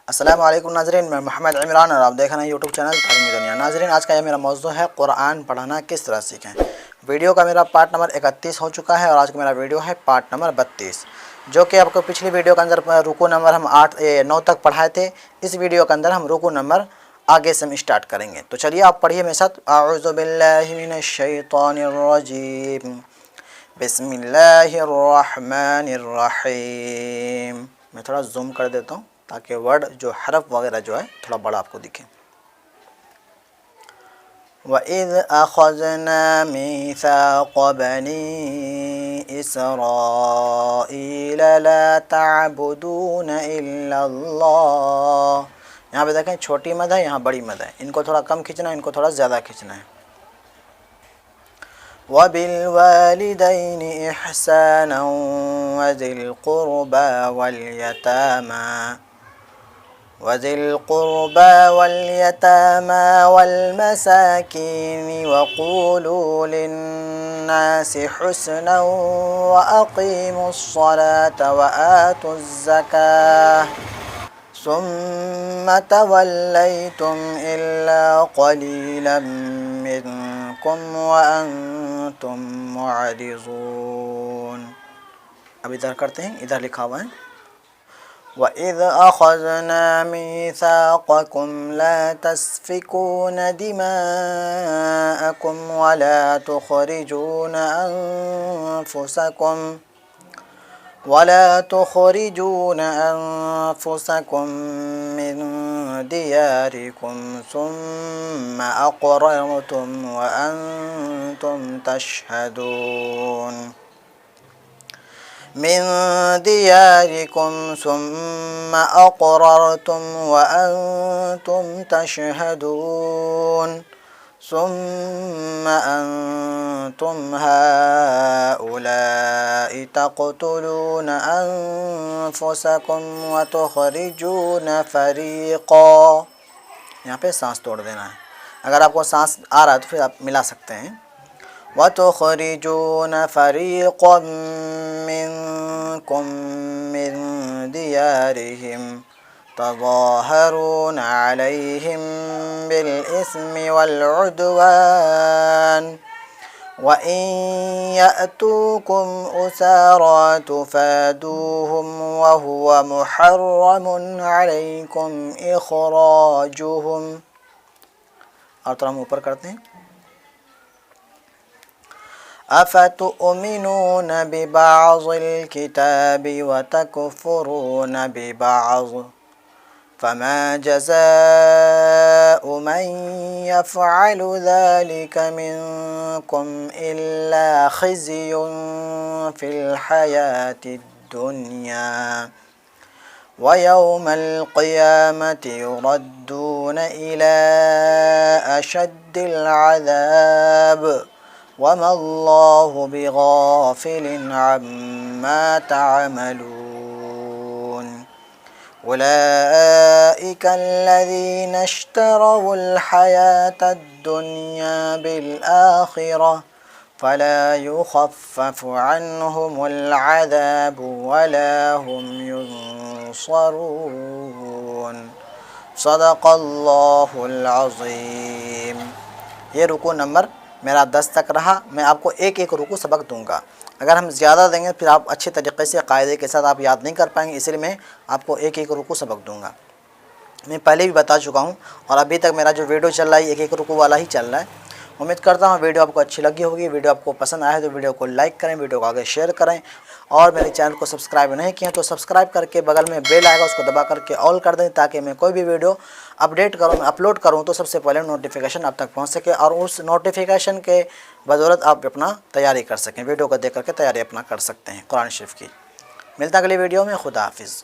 السلام علیکم ناظرین، میں محمد عمران اور آپ دیکھ رہے ہیں یوٹیوب چینل تلیمدنیا۔ ناظرین، آج کا یہ میرا موضوع ہے قرآن پڑھنا کس طرح سیکھیں۔ ویڈیو کا میرا پارٹ نمبر 31 ہو چکا ہے اور آج کا میرا ویڈیو ہے پارٹ نمبر 32، جو کہ آپ کو پچھلی ویڈیو کے اندر رکوع نمبر ہم 9 تک پڑھائے تھے۔ اس ویڈیو کے اندر ہم رکوع نمبر آگے سے ہم اسٹارٹ کریں گے۔ تو چلیے آپ پڑھیے میرے ساتھ۔ اعوذ باللہ من الشیطان الرجیم، بسم اللہ الرحمن الرحیم۔ میں تھوڑا زوم کر دیتا ہوں تاکہ ورڈ جو حرف وغیرہ جو ہے تھوڑا بڑا آپ کو دکھے۔ وَإِذْ أَخَذْنَا مِيثَاقَ بَنِي إِسْرَائِيلَ لَا تَعْبُدُونَ إِلَّا اللَّهَ۔ یہاں پہ دیکھیں چھوٹی مد ہے، یہاں بڑی مد ہے، ان کو تھوڑا کم کھینچنا ہے، ان کو تھوڑا زیادہ کھینچنا ہے۔ وَبِالْوَالِدَيْنِ إِحْسَانًا وَذِي الْقُرْبَى وَالْيَتَامَى وَالْمَسَاكِينِ وَقُولُوا لِلنَّاسِ حُسْنًا وَأَقِيمُوا الصَّلَاةَ وَآتُوا الزَّكَاةَ ثُمَّ تَوَلَّيْتُمْ إِلَّا قَلِيلًا مِّنكُمْ وَأَنتُم مُّعْرِضُونَ۔ اب ادھر کرتے ہیں، ادھر لکھا ہوا ہے وَإِذْ أَخَذْنَا مِيثَاقَكُمْ لَا تَسْفِكُونَ دِمَاءَكُمْ وَلَا تُخْرِجُونَ أَنفُسَكُم مِّن دِيَارِكُمْ ثُمَّ أَقْرَرْتُمْ وَأَنتُمْ تشهدون ثم أنتم هؤلاء تقتلون أنفسكم وتخرجون فریقا۔ یہاں پہ سانس توڑ دینا ہے، اگر آپ کو سانس آ رہا ہے تو پھر آپ ملا سکتے ہیں۔ وَتُخْرِجُونَ فَرِيقًا مِّنكُم مِّن دِيَارِهِمْ تَظَاهَرُونَ عَلَيْهِم بِالْإِثْمِ وَالْعُدْوَانِ وَإِن يَأْتُوكُمْ أُسَارَىٰ تُفَادُوهُمْ وَهُوَ مُحَرَّمٌ عَلَيْكُمْ إِخْرَاجُهُمْ۔ اور تھوڑا ہم اوپر کرتے ہیں۔ أَفَتُؤْمِنُونَ بِبَعْضِ الْكِتَابِ وَتَكْفُرُونَ بِبَعْضٍ فَمَا جَزَاءُ مَن يَفْعَلُ ذَلِكَ مِنكُمْ إِلَّا خِزْيٌ فِي الْحَيَاةِ الدُّنْيَا وَيَوْمَ الْقِيَامَةِ يُرَدُّونَ إِلَىٰ أَشَدِّ الْعَذَابِ وَمَا اللَّهُ بِغَافِلٍ عَمَّا تَعْمَلُونَ۔ أُولَٰئِكَ الَّذِينَ اشْتَرَوُا الْحَيَاةَ الدُّنْيَا بِالْآخِرَةِ فَلَا يُخَفَّفُ عَنْهُمُ الْعَذَابُ وَلَا هُمْ يُنصَرُونَ۔ صدق اللہ العظیم۔ یہ رکوع نمبر میرا 10 تک رہا۔ میں آپ کو ایک ایک رکوع سبق دوں گا، اگر ہم زیادہ دیں گے پھر آپ اچھے طریقے سے قاعدے کے ساتھ آپ یاد نہیں کر پائیں گے، اس لیے میں آپ کو ایک ایک رکوع سبق دوں گا۔ میں پہلے بھی بتا چکا ہوں اور ابھی تک میرا جو ویڈیو چل رہا ہے ایک ایک رکوع والا ہی چل رہا ہے۔ امید کرتا ہوں ویڈیو آپ کو اچھی لگی ہوگی۔ ویڈیو آپ کو پسند آئے تو ویڈیو کو لائک کریں، ویڈیو کو آگے شیئر کریں، اور میرے چینل کو سبسکرائب نہیں کیے ہیں تو سبسکرائب کر کے بغل میں بیل آئے گا اس کو دبا کر کے آل کر دیں، تاکہ میں کوئی بھی ویڈیو اپلوڈ کروں تو سب سے پہلے نوٹیفیکیشن آپ تک پہنچ سکے، اور اس نوٹیفیکیشن کے بدولت آپ اپنا تیاری کر سکیں، ویڈیو کو دیکھ کر کے تیاری اپنا کر سکتے ہیں قرآن شریف کی۔ ملتا اگلی ویڈیو میں، خدا حافظ۔